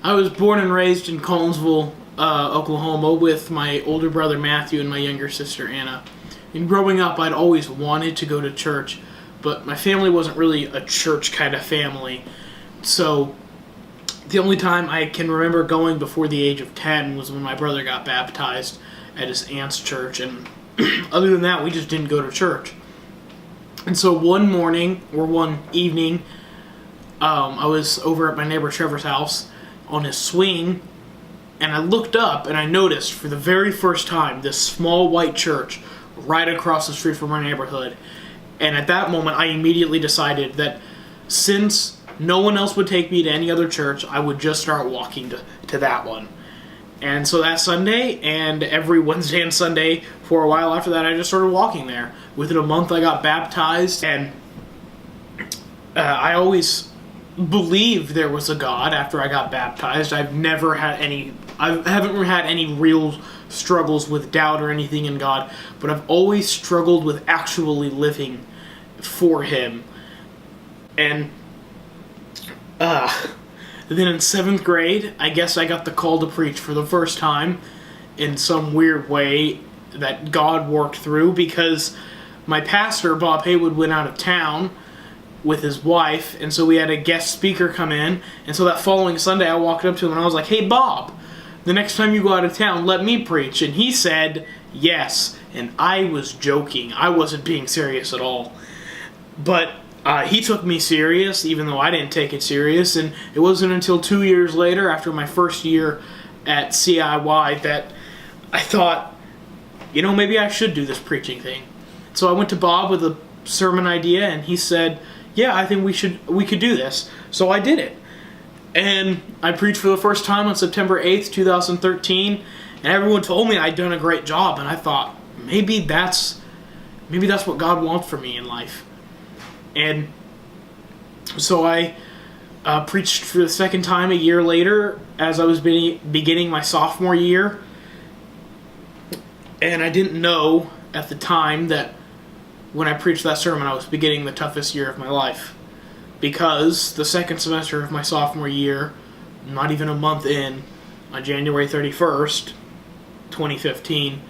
I was born and raised in Collinsville, Oklahoma, with my older brother Matthew and my younger sister Anna. And growing up, I'd always wanted to go to church, but my family wasn't really a church kind of family. So the only time I can remember going before the age of 10 was when my brother got baptized at his aunt's church, and other than that, we just didn't go to church. And so one evening, I was over at my neighbor Trevor's house on his swing, and I looked up and I noticed for the very first time this small white church right across the street from our neighborhood. And at that moment, I immediately decided that since no one else would take me to any other church, I would just start walking to that one. And so that Sunday, and every Wednesday and Sunday for a while after that, I just started walking there. Within a month, I got baptized, and I always believed there was a God after I got baptized. I haven't had any real struggles with doubt or anything in God, but I've always struggled with actually living for Him. And then in 7th grade, I guess I got the call to preach for the first time in some weird way that God worked through, because my pastor, Bob Haywood, went out of town with his wife, and so we had a guest speaker come in. And so that following Sunday, I walked up to him and I was like, "Hey Bob, the next time you go out of town, let me preach." And he said yes, and I was joking. I wasn't being serious at all. But he took me serious, even though I didn't take it serious. And it wasn't until 2 years later, after my first year at CIY, that I thought, maybe I should do this preaching thing. So I went to Bob with a sermon idea, and he said, "Yeah, I think we could do this." So I did it. And I preached for the first time on September 8th, 2013, and everyone told me I'd done a great job, and I thought, maybe that's what God wants for me in life. And so I preached for the second time a year later, as I was beginning my sophomore year, and I didn't know at the time that when I preached that sermon, I was beginning the toughest year of my life. Because the second semester of my sophomore year, not even a month in, on January 31st, 2015,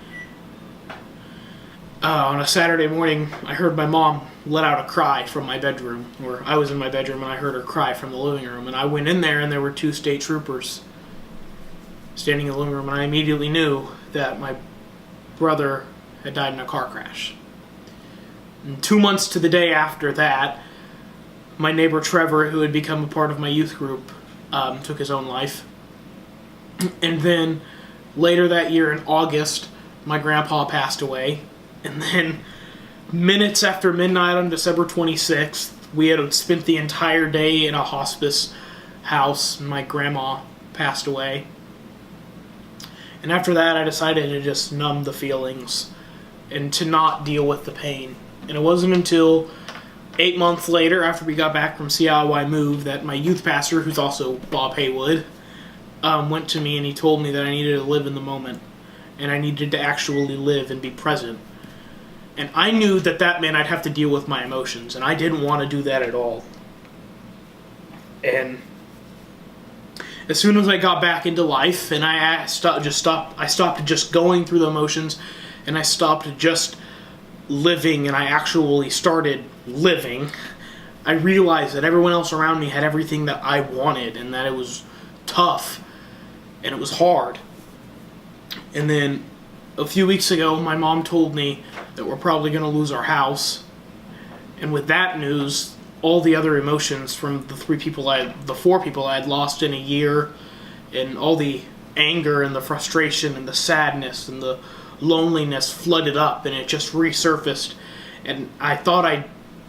on a Saturday morning, I heard my mom let out a cry from my bedroom. Or I was in my bedroom and I heard her cry from the living room. And I went in there and there were 2 state troopers standing in the living room. And I immediately knew that my brother had died in a car crash. And 2 months to the day after that, my neighbor Trevor, who had become a part of my youth group, took his own life. And then later that year in August, my grandpa passed away. And then minutes after midnight on December 26th, we had spent the entire day in a hospice house. My grandma passed away. And after that, I decided to just numb the feelings and to not deal with the pain. And it wasn't until 8 months later, after we got back from CIY Move, that my youth pastor, who's also Bob Haywood, went to me and he told me that I needed to live in the moment. And I needed to actually live and be present. And I knew that meant I'd have to deal with my emotions. And I didn't want to do that at all. And as soon as I got back into life and I stopped just going through the emotions, and I stopped just living, and I actually started living, I realized that everyone else around me had everything that I wanted, and that it was tough and it was hard. And then a few weeks ago, my mom told me that we're probably going to lose our house. And with that news, all the other emotions from the 4 people I had lost in a year, and all the anger and the frustration and the sadness and the loneliness flooded up, and it just resurfaced. And I thought I'd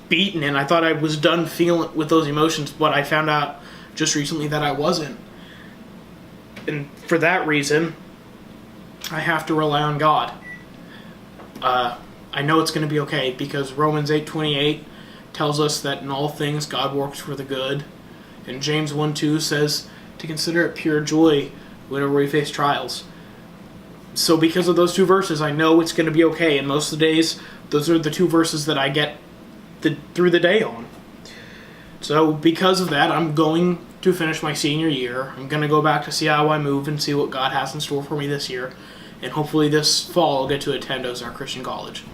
beaten it, and I thought I was done feeling with those emotions, but I found out just recently that I wasn't. And for that reason, I have to rely on God. I know it's going to be okay, because Romans 8:28 tells us that in all things God works for the good. And James 1:2 says to consider it pure joy whenever we face trials. So because of those 2 verses, I know it's going to be okay. And most of the days, those are the 2 verses that I get through the day on. So because of that, I'm going to finish my senior year. I'm going to go back to see how I move and see what God has in store for me this year. And hopefully this fall I'll get to attend Ozark Christian College.